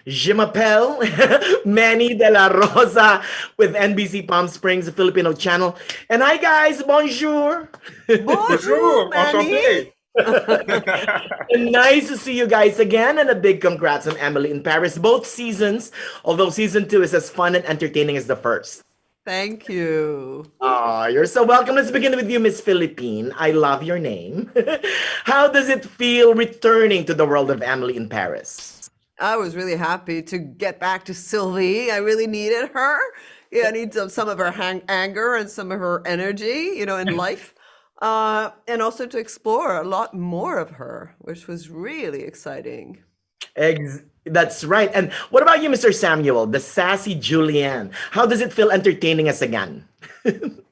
Je m'appelle Manny de la Rosa with NBC Palm Springs, a Filipino channel. And hi, guys. Bonjour. Bonjour, Bonjour, Manny. enchanté. And nice to see you guys again. And a big congrats on Emily in Paris. Both seasons, although season two is as fun and entertaining as the first. Thank you. Ah, you're so welcome. Let's begin with you, Miss Philippine. I love your name. How does it feel returning to the world of Emily in Paris? I was really happy to get back to Sylvie. I really needed her. Yeah, I need some of her anger and some of her energy, in life. And also to explore a lot more of her, which was really exciting. That's right. And what about you, Mr. Samuel, the sassy Julien? How does it feel entertaining us again?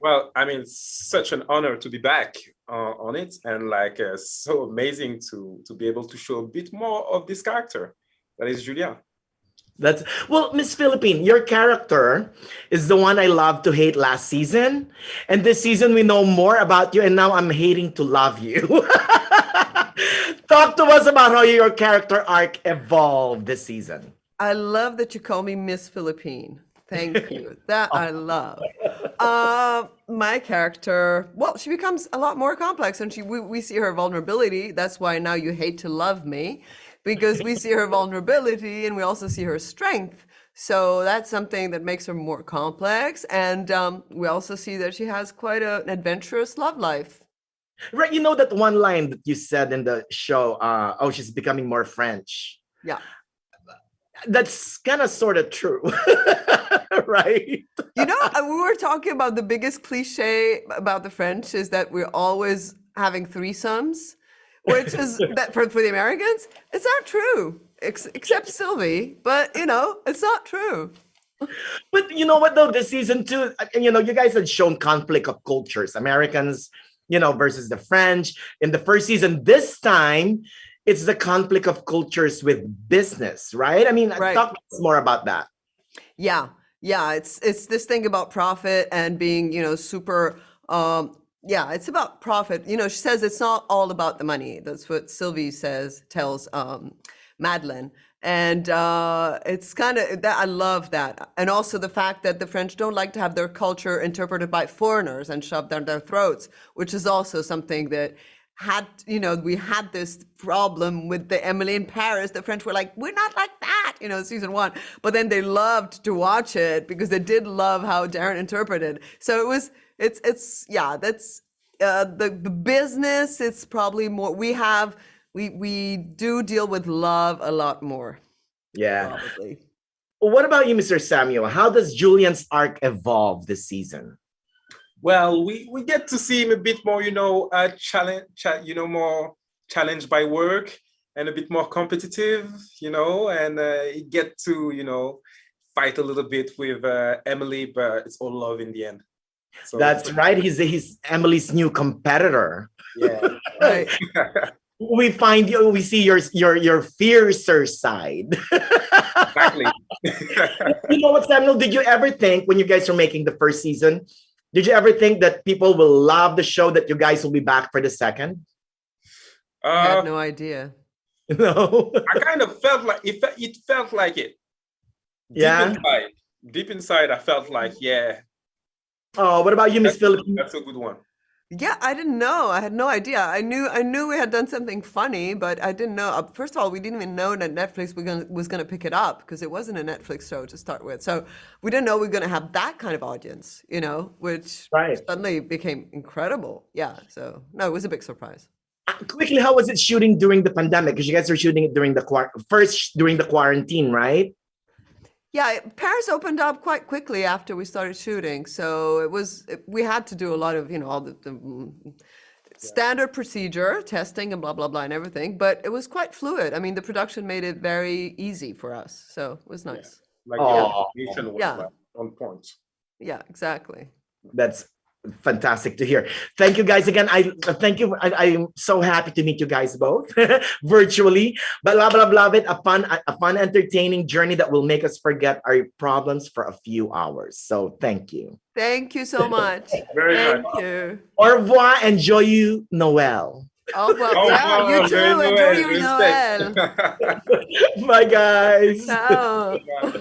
Well, I mean, such an honor to be back on it, and like so amazing to be able to show a bit more of this character that is Julien. That's well, Miss Philippine, your character is the one I loved to hate last season. And this season we know more about you, and now I'm hating to love you. Talk to us about how your character arc evolved this season. I love that you call me Miss Philippine. Thank you. That I love. My character, well, she becomes a lot more complex, and we see her vulnerability. That's why now you hate to love me, because we see her vulnerability and we also see her strength. So that's something that makes her more complex. And we also see that she has quite an adventurous love life. Right, you know that one line that you said in the show, oh, she's becoming more French. Yeah. That's kind of sort of true. Right? We were talking about the biggest cliche about the French is that we're always having threesomes, which is that for the Americans, it's not true, except Sylvie, but it's not true. But you know what though, this season two, and you guys had shown conflict of cultures, Americans, versus the French in the first season. This time, it's the conflict of cultures with business, right? I mean, Right. talk to us more about that. Yeah. Yeah. It's this thing about profit and being, super, yeah, it's about profit. She says it's not all about the money. That's what Sylvie tells Madeline. And it's kind of that I love that. And also the fact that the French don't like to have their culture interpreted by foreigners and shoved down their throats, which is also something that we had this problem with the Emily in Paris. The French were like, we're not like that, season one. But then they loved to watch it because they did love how Darren interpreted. So yeah, that's the business. It's probably more, we do deal with love a lot more. Yeah. Probably. What about you, Mr. Samuel? How does Julian's arc evolve this season? Well, we get to see him a bit more, more challenged by work and a bit more competitive, and he get to, fight a little bit with Emily, but it's all love in the end. So that's right. He's Emily's new competitor. Yeah. Right. We see your fiercer side. Exactly. You know what, Samuel? Did you ever think when you guys were making the first season, did you ever think that people will love the show, that you guys will be back for the second? I had no idea. No. I kind of felt like it felt like it. Deep inside, I felt like, yeah. Oh, what about you, Miss Philippine? That's a good one. Yeah, I didn't know. I had no idea. I knew we had done something funny, but I didn't know. First of all, we didn't even know that Netflix was gonna pick it up because it wasn't a Netflix show to start with. So we didn't know we were gonna have that kind of audience, which suddenly became incredible. Yeah. So no, it was a big surprise. Quickly, how was it shooting during the pandemic? Because you guys were shooting it during during the quarantine, right? Yeah, Paris opened up quite quickly after we started shooting, so we had to do a lot of all the standard procedure testing and blah blah blah and everything, but it was quite fluid. I mean, the production made it very easy for us, so it was nice. Yeah. Like the animation was like on point. Yeah, exactly. That's fantastic to hear. Thank you guys again. Thank you. I'm so happy to meet you guys both virtually. But love it. A fun, entertaining journey that will make us forget our problems for a few hours. So thank you. Thank you so much. Very thank much. you. Au revoir. Enjoy you, Noel. Au revoir. Au Yeah, you revoir, too. joyeux Enjoy Noël, your Noël. respect. Bye, guys. Ciao. Bye.